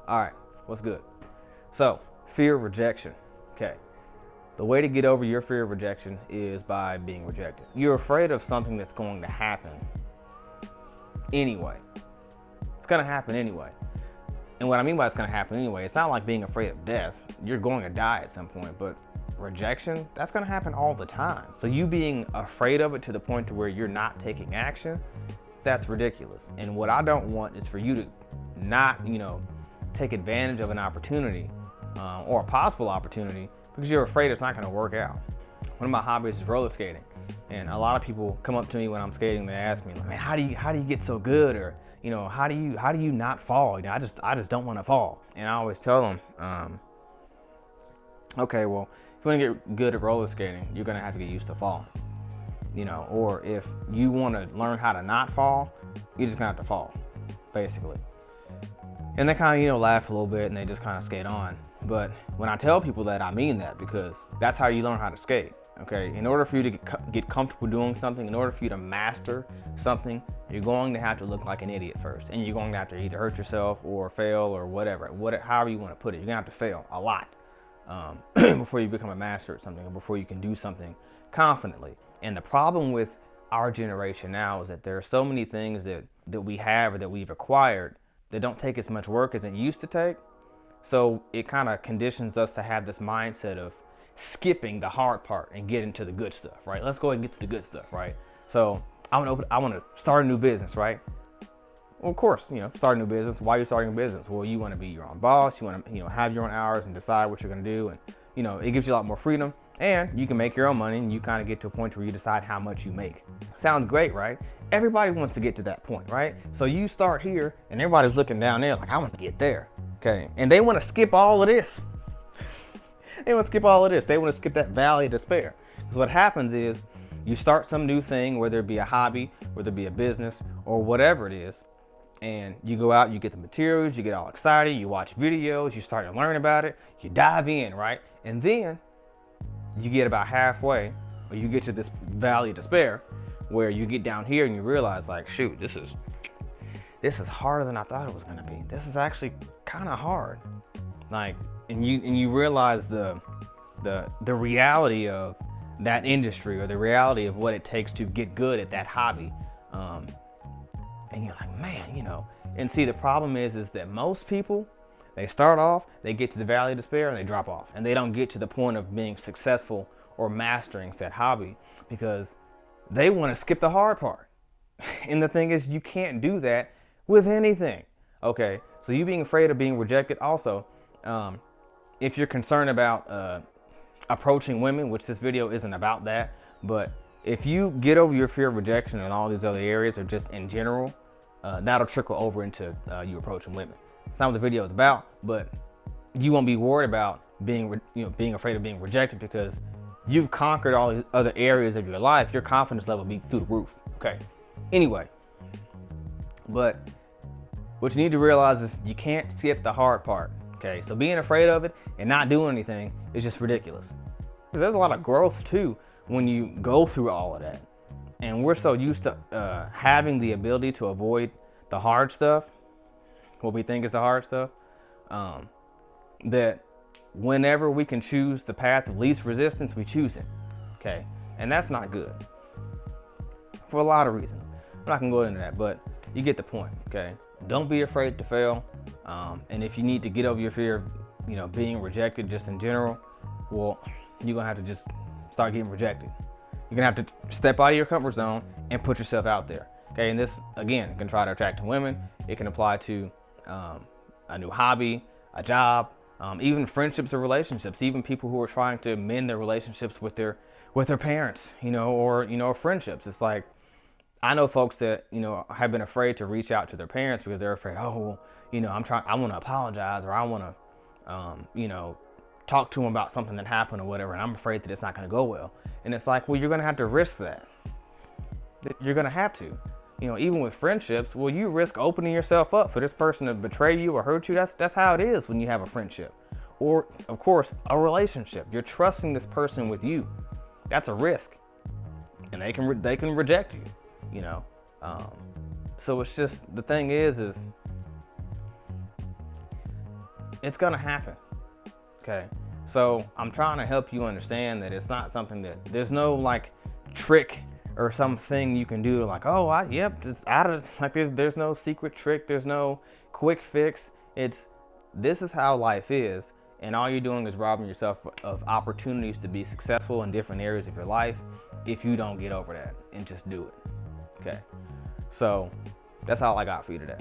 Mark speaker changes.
Speaker 1: All right, what's good? So, fear of rejection. Okay. The way to get over your fear of rejection is by being rejected. You're afraid of something that's going to happen anyway. It's going to happen anyway. And what I mean by it's going to happen anyway, it's not like being afraid of death. You're going to die at some point, but rejection, that's going to happen all the time. So you being afraid of it to the point to where you're not taking action, that's ridiculous. And what I don't want is for you to not, take advantage of an opportunity or a possible opportunity because you're afraid it's not going to work out. One of my hobbies is roller skating, and a lot of people come up to me when I'm skating. They ask me, like, "Man, how do you get so good?" Or, how do you not fall? I just don't want to fall. And I always tell them, okay, well, if you want to get good at roller skating, you're going to have to get used to falling. Or if you want to learn how to not fall, you're just going to have to fall, basically. And they kind of, laugh a little bit and they just kind of skate on. But when I tell people that, I mean that, because that's how you learn how to skate, okay? In order for you to get comfortable doing something, in order for you to master something, you're going to have to look like an idiot first. And you're going to have to either hurt yourself or fail or whatever, however you want to put it. You're going to have to fail a lot before you become a master at something, or before you can do something confidently. And the problem with our generation now is that there are so many things that we have or that we've acquired that don't take as much work as it used to take. So it kind of conditions us to have this mindset of skipping the hard part and getting to the good stuff, right? Let's go ahead and get to the good stuff, right? So I want to start a new business, right? Well, of course, start a new business. Why are you starting a business? Well, you want to be your own boss. You want to, have your own hours and decide what you're going to do. And, it gives you a lot more freedom, and you can make your own money, and you kind of get to a point where you decide how much you make. Sounds great, right? Everybody wants to get to that point, right? So you start here, and everybody's looking down there like, I want to get there, okay? And they want to skip all of this. They want to skip all of this. They want to skip that valley of despair. Because what happens is you start some new thing, whether it be a hobby, whether it be a business, or whatever it is, and you go out, you get the materials, you get all excited, you watch videos, you start to learn about it, you dive in, right? And then you get about halfway, or you get to this valley of despair, where you get down here and you realize, like, shoot, this is harder than I thought it was gonna be. This is actually kind of hard. Like, and you realize the reality of that industry, or the reality of what it takes to get good at that hobby. And you're like, man, and see, the problem is that most people, they start off, they get to the valley of despair, and they drop off, and they don't get to the point of being successful or mastering said hobby, because they want to skip the hard part. And the thing is, you can't do that with anything. Okay, so you being afraid of being rejected also, if you're concerned about approaching women, which this video isn't about that, but if you get over your fear of rejection in all these other areas, or just in general, that'll trickle over into you approaching women. It's not what the video is about, but you won't be worried about being afraid of being rejected, because you've conquered all these other areas of your life. Your confidence level will be through the roof. Okay. Anyway, but what you need to realize is you can't skip the hard part. Okay. So being afraid of it and not doing anything is just ridiculous. There's a lot of growth too when you go through all of that. And we're so used to having the ability to avoid the hard stuff, what we think is the hard stuff, that whenever we can choose the path of least resistance, we choose it, okay? And that's not good for a lot of reasons. I'm not gonna go into that, but you get the point, okay? Don't be afraid to fail. And if you need to get over your fear of, being rejected just in general, well, you're gonna have to just start getting rejected. You're gonna have to step out of your comfort zone and put yourself out there, okay? And this, again, can try to attract women. It can apply to a new hobby, a job, even friendships or relationships, even people who are trying to mend their relationships with their parents, or friendships. It's like, I know folks that, have been afraid to reach out to their parents because they're afraid, I want to apologize, or I want to, talk to them about something that happened or whatever, and I'm afraid that it's not going to go well. And it's like, well, you're going to have to risk that. You're going to have to. Even with friendships, well, you risk opening yourself up for this person to betray you or hurt you. That's how it is when you have a friendship. Or, of course, a relationship. You're trusting this person with you. That's a risk. And they can reject you, So it's just, the thing is It's gonna happen. Okay. So I'm trying to help you understand that it's not something that there's no like trick or something you can do like, oh, yep, it's out of like there's no secret trick, there's no quick fix. This is how life is, and all you're doing is robbing yourself of opportunities to be successful in different areas of your life if you don't get over that and just do it. Okay. So that's all I got for you today.